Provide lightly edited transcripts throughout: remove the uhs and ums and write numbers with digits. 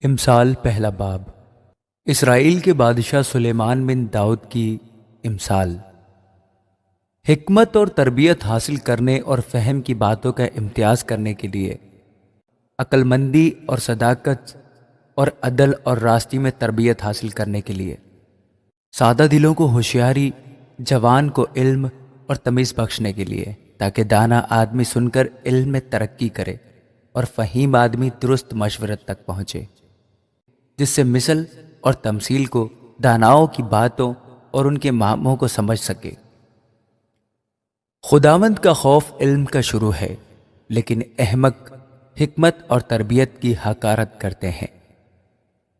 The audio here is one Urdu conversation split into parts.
امثال پہلا باب۔ اسرائیل کے بادشاہ سلیمان بن داؤد کی امثال۔ حکمت اور تربیت حاصل کرنے اور فہم کی باتوں کا امتیاز کرنے کے لیے، عقل مندی اور صداقت اور عدل اور راستی میں تربیت حاصل کرنے کے لیے، سادہ دلوں کو ہوشیاری، جوان کو علم اور تمیز بخشنے کے لیے، تاکہ دانا آدمی سن کر علم میں ترقی کرے اور فہیم آدمی درست مشورت تک پہنچے، جس سے مثل اور تمثیل کو داناؤں کی باتوں اور ان کے معنوں کو سمجھ سکے۔ خداوند کا خوف علم کا شروع ہے، لیکن احمق حکمت اور تربیت کی حقارت کرتے ہیں۔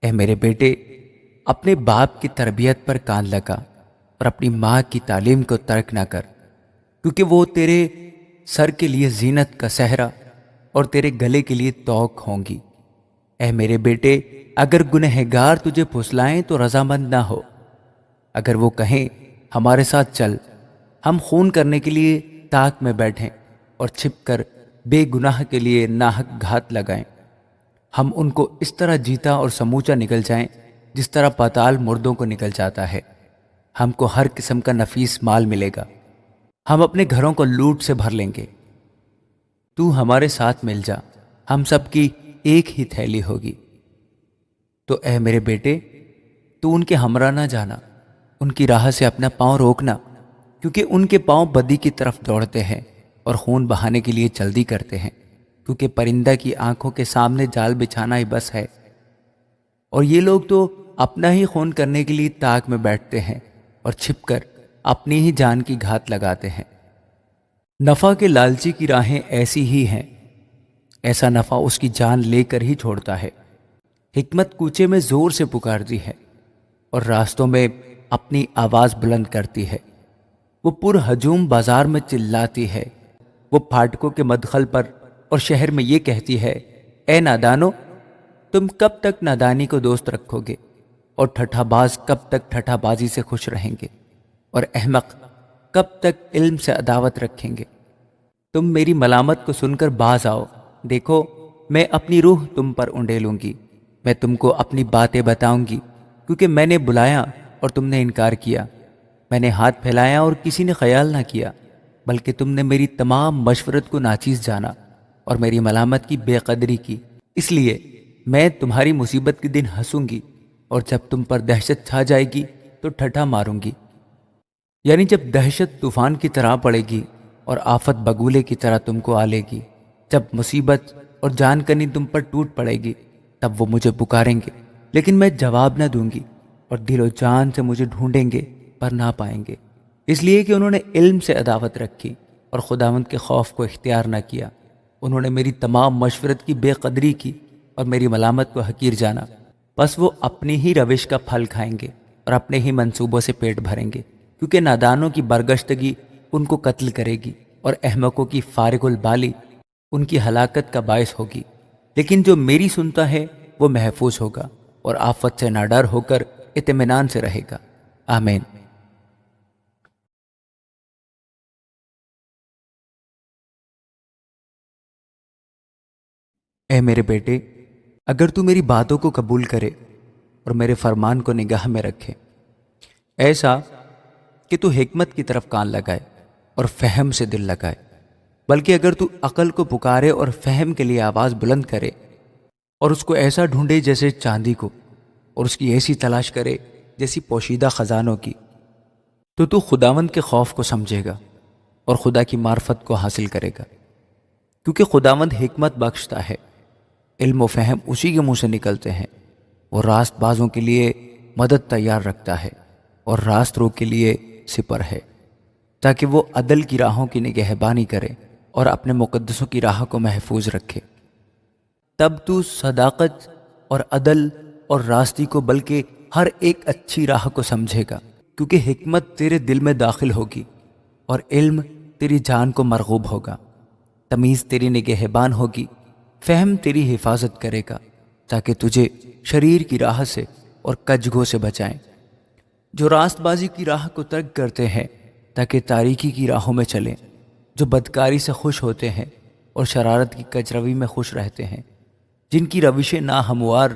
اے میرے بیٹے، اپنے باپ کی تربیت پر کان لگا اور اپنی ماں کی تعلیم کو ترک نہ کر، کیونکہ وہ تیرے سر کے لیے زینت کا صحرا اور تیرے گلے کے لیے توق ہوں گی۔ اے میرے بیٹے، اگر گنہگار تجھے پھسلائیں تو رضامند نہ ہو۔ اگر وہ کہیں ہمارے ساتھ چل، ہم خون کرنے کے لیے تاک میں بیٹھیں اور چھپ کر بے گناہ کے لیے ناحق گھات لگائیں، ہم ان کو اس طرح جیتا اور سموچا نکل جائیں جس طرح پاتال مردوں کو نکل جاتا ہے۔ ہم کو ہر قسم کا نفیس مال ملے گا، ہم اپنے گھروں کو لوٹ سے بھر لیں گے۔ تو ہمارے ساتھ مل جا، ہم سب کی ایک ہی تھیلی ہوگی۔ تو اے میرے بیٹے، تو ان کے ہمراہ نہ جانا، ان کی راہ سے اپنا پاؤں روکنا، کیونکہ ان کے پاؤں بدی کی طرف دوڑتے ہیں اور خون بہانے کے لیے جلدی کرتے ہیں، کیونکہ پرندہ کی آنکھوں کے سامنے جال بچھانا ہی بس ہے، اور یہ لوگ تو اپنا ہی خون کرنے کے لیے تاک میں بیٹھتے ہیں اور چھپ کر اپنی ہی جان کی گھات لگاتے ہیں۔ نفع کے لالچی کی راہیں ایسی ہی ہیں، ایسا نفع اس کی جان لے کر ہی چھوڑتا ہے۔ حکمت کوچے میں زور سے پکارتی ہے اور راستوں میں اپنی آواز بلند کرتی ہے۔ وہ پر ہجوم بازار میں چلاتی ہے، وہ پھاٹکوں کے مدخل پر اور شہر میں یہ کہتی ہے، اے نادانو، تم کب تک نادانی کو دوست رکھو گے، اور ٹھٹھا باز کب تک ٹھٹھا بازی سے خوش رہیں گے، اور احمق کب تک علم سے عداوت رکھیں گے۔ تم میری ملامت کو سن کر باز آؤ، دیکھو میں اپنی روح تم پر انڈیلوں گی، میں تم کو اپنی باتیں بتاؤں گی، کیونکہ میں نے بلایا اور تم نے انکار کیا، میں نے ہاتھ پھیلایا اور کسی نے خیال نہ کیا، بلکہ تم نے میری تمام مشورت کو ناچیز جانا اور میری ملامت کی بے قدری کی۔ اس لیے میں تمہاری مصیبت کے دن ہنسوں گی، اور جب تم پر دہشت چھا جائے گی تو ٹھٹھا ماروں گی، یعنی جب دہشت طوفان کی طرح پڑے گی اور آفت بگولے کی طرح تم کو آ لے گی، جب مصیبت اور جان کنی تم پر ٹوٹ پڑے گی، تب وہ مجھے پکاریں گے لیکن میں جواب نہ دوں گی، اور دل و جان سے مجھے ڈھونڈیں گے پر نہ پائیں گے، اس لیے کہ انہوں نے علم سے عداوت رکھی اور خداوند کے خوف کو اختیار نہ کیا۔ انہوں نے میری تمام مشورت کی بے قدری کی اور میری ملامت کو حقیر جانا، پس وہ اپنی ہی روش کا پھل کھائیں گے اور اپنے ہی منصوبوں سے پیٹ بھریں گے، کیونکہ نادانوں کی برگشتگی ان کو قتل کرے گی اور احمقوں کی فارغ البالی ان کی ہلاکت کا باعث ہوگی۔ لیکن جو میری سنتا ہے وہ محفوظ ہوگا اور آفت سے ناڈر ہو کر اطمینان سے رہے گا۔ آمین۔ اے میرے بیٹے، اگر تو میری باتوں کو قبول کرے اور میرے فرمان کو نگاہ میں رکھے، ایسا کہ تو حکمت کی طرف کان لگائے اور فہم سے دل لگائے، بلکہ اگر تو عقل کو پکارے اور فہم کے لیے آواز بلند کرے، اور اس کو ایسا ڈھونڈے جیسے چاندی کو، اور اس کی ایسی تلاش کرے جیسی پوشیدہ خزانوں کی، تو خداوند کے خوف کو سمجھے گا اور خدا کی معرفت کو حاصل کرے گا، کیونکہ خداوند حکمت بخشتا ہے، علم و فہم اسی کے منہ سے نکلتے ہیں۔ وہ راست بازوں کے لیے مدد تیار رکھتا ہے اور راست رو کے لیے سپر ہے، تاکہ وہ عدل کی راہوں کی نگہبانی کرے اور اپنے مقدسوں کی راہ کو محفوظ رکھے۔ تب تو صداقت اور عدل اور راستی کو بلکہ ہر ایک اچھی راہ کو سمجھے گا، کیونکہ حکمت تیرے دل میں داخل ہوگی اور علم تیری جان کو مرغوب ہوگا، تمیز تیری نگہبان ہوگی، فہم تیری حفاظت کرے گا، تاکہ تجھے شریر کی راہ سے اور کجگو سے بچائیں، جو راست بازی کی راہ کو ترک کرتے ہیں تاکہ تاریکی کی راہوں میں چلیں، جو بدکاری سے خوش ہوتے ہیں اور شرارت کی کجروی میں خوش رہتے ہیں، جن کی روشیں ناہموار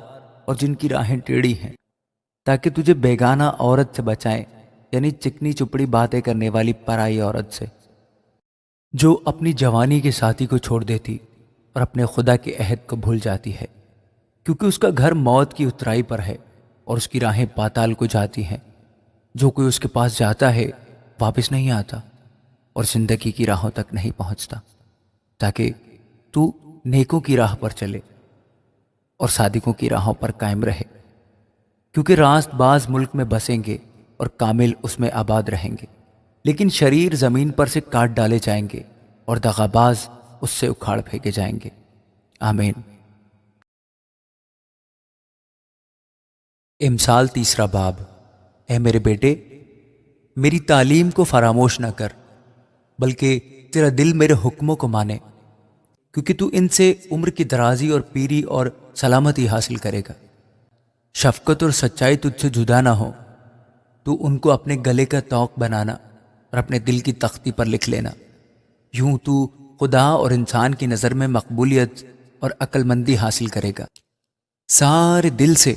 اور جن کی راہیں ٹیڑھی ہیں، تاکہ تجھے بیگانہ عورت سے بچائیں، یعنی چکنی چپڑی باتیں کرنے والی پرائی عورت سے، جو اپنی جوانی کے ساتھی کو چھوڑ دیتی اور اپنے خدا کے عہد کو بھول جاتی ہے، کیونکہ اس کا گھر موت کی اترائی پر ہے اور اس کی راہیں پاتال کو جاتی ہیں۔ جو کوئی اس کے پاس جاتا ہے واپس نہیں آتا اور زندگی کی راہوں تک نہیں پہنچتا، تاکہ تو نیکوں کی راہ پر چلے اور صادقوں کی راہوں پر قائم رہے، کیونکہ راست باز ملک میں بسیں گے اور کامل اس میں آباد رہیں گے، لیکن شریر زمین پر سے کاٹ ڈالے جائیں گے اور دغاباز اس سے اکھاڑ پھینکے جائیں گے۔ آمین۔ امثال تیسرا باب۔ اے میرے بیٹے، میری تعلیم کو فراموش نہ کر، بلکہ تیرا دل میرے حکموں کو مانے، کیونکہ تو ان سے عمر کی درازی اور پیری اور سلامتی حاصل کرے گا۔ شفقت اور سچائی تجھ سے جدا نہ ہو، تو ان کو اپنے گلے کا طوق بنانا اور اپنے دل کی تختی پر لکھ لینا۔ یوں تو خدا اور انسان کی نظر میں مقبولیت اور عقل مندی حاصل کرے گا۔ سارے دل سے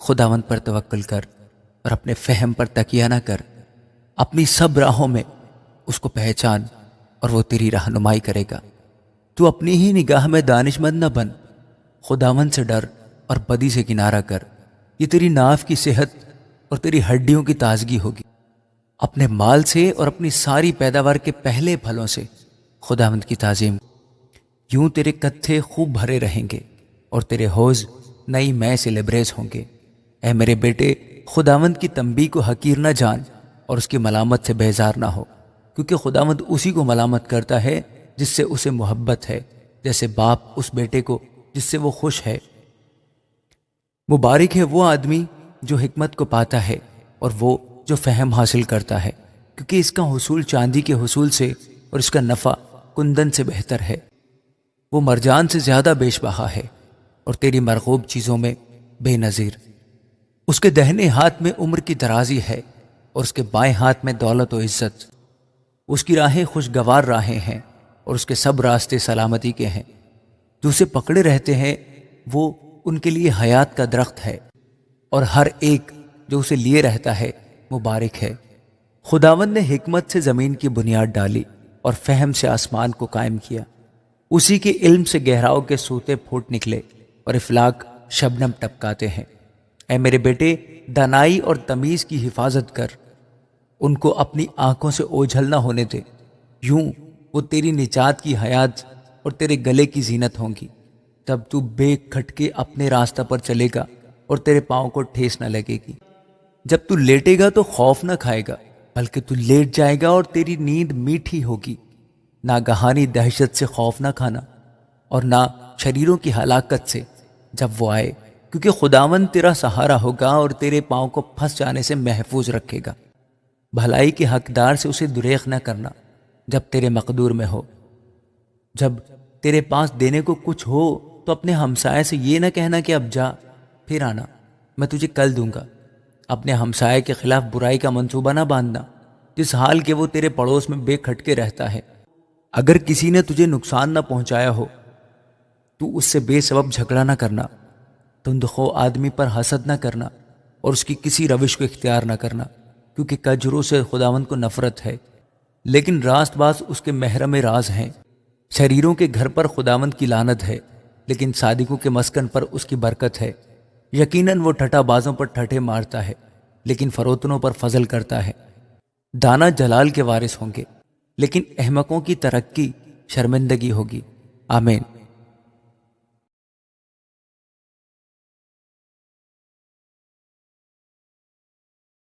خداوند پر توکل کر اور اپنے فہم پر تکیہ نہ کر، اپنی سب راہوں میں اس کو پہچان اور وہ تیری رہنمائی کرے گا۔ تو اپنی ہی نگاہ میں دانش مند نہ بن، خداوند سے ڈر اور بدی سے کنارہ کر، یہ تیری ناف کی صحت اور تیری ہڈیوں کی تازگی ہوگی۔ اپنے مال سے اور اپنی ساری پیداوار کے پہلے پھلوں سے خداوند کی تعظیم، یوں تیرے کتھے خوب بھرے رہیں گے اور تیرے حوض نئی مے سے لبریز ہوں گے۔ اے میرے بیٹے، خداوند کی تنبیہ کو حقیر نہ جان اور اس کی ملامت سے بیزار نہ ہو، کیونکہ خداوند اسی کو ملامت کرتا ہے جس سے اسے محبت ہے، جیسے باپ اس بیٹے کو جس سے وہ خوش ہے۔ مبارک ہے وہ آدمی جو حکمت کو پاتا ہے اور وہ جو فہم حاصل کرتا ہے، کیونکہ اس کا حصول چاندی کے حصول سے اور اس کا نفع کندن سے بہتر ہے۔ وہ مرجان سے زیادہ بیش بہا ہے اور تیری مرغوب چیزوں میں بے نظیر۔ اس کے دہنے ہاتھ میں عمر کی درازی ہے اور اس کے بائیں ہاتھ میں دولت و عزت۔ اس کی راہیں خوشگوار راہیں ہیں اور اس کے سب راستے سلامتی کے ہیں۔ جو اسے پکڑے رہتے ہیں وہ ان کے لیے حیات کا درخت ہے، اور ہر ایک جو اسے لیے رہتا ہے مبارک ہے۔ خداوند نے حکمت سے زمین کی بنیاد ڈالی اور فہم سے آسمان کو قائم کیا۔ اسی کے علم سے گہراؤں کے سوتے پھوٹ نکلے اور افلاک شبنم ٹپکاتے ہیں۔ اے میرے بیٹے، دانائی اور تمیز کی حفاظت کر، ان کو اپنی آنکھوں سے اوجھل نہ ہونے دے، یوں وہ تیری نجات کی حیات اور تیرے گلے کی زینت ہوں گی۔ تب تو بے کھٹکے اپنے راستہ پر چلے گا اور تیرے پاؤں کو ٹھیس نہ لگے گی۔ جب تو لیٹے گا تو خوف نہ کھائے گا، بلکہ تو لیٹ جائے گا اور تیری نیند میٹھی ہوگی۔ ناگہانی دہشت سے خوف نہ کھانا اور نہ شریروں کی ہلاکت سے جب وہ آئے، کیونکہ خداوند تیرا سہارا ہوگا اور تیرے پاؤں کو پھنس جانے سے محفوظ رکھے گا۔ بھلائی کے حقدار سے اسے دریغ نہ کرنا جب تیرے مقدور میں ہو۔ جب تیرے پاس دینے کو کچھ ہو تو اپنے ہمسائے سے یہ نہ کہنا کہ اب جا، پھر آنا، میں تجھے کل دوں گا۔ اپنے ہمسائے کے خلاف برائی کا منصوبہ نہ باندھنا، جس حال کہ وہ تیرے پڑوس میں بے کھٹکے رہتا ہے۔ اگر کسی نے تجھے نقصان نہ پہنچایا ہو تو اس سے بے سبب جھگڑا نہ کرنا۔ تندخو آدمی پر حسد نہ کرنا اور اس کی کسی روش کو اختیار نہ کرنا، کیونکہ کجروں سے خداوند کو نفرت ہے، لیکن راست باز اس کے محرم راز ہیں۔ شریروں کے گھر پر خداوند کی لعنت ہے، لیکن صادقوں کے مسکن پر اس کی برکت ہے۔ یقیناً وہ ٹھٹا بازوں پر ٹھٹے مارتا ہے، لیکن فروتنوں پر فضل کرتا ہے۔ دانا جلال کے وارث ہوں گے، لیکن احمقوں کی ترقی شرمندگی ہوگی۔ آمین۔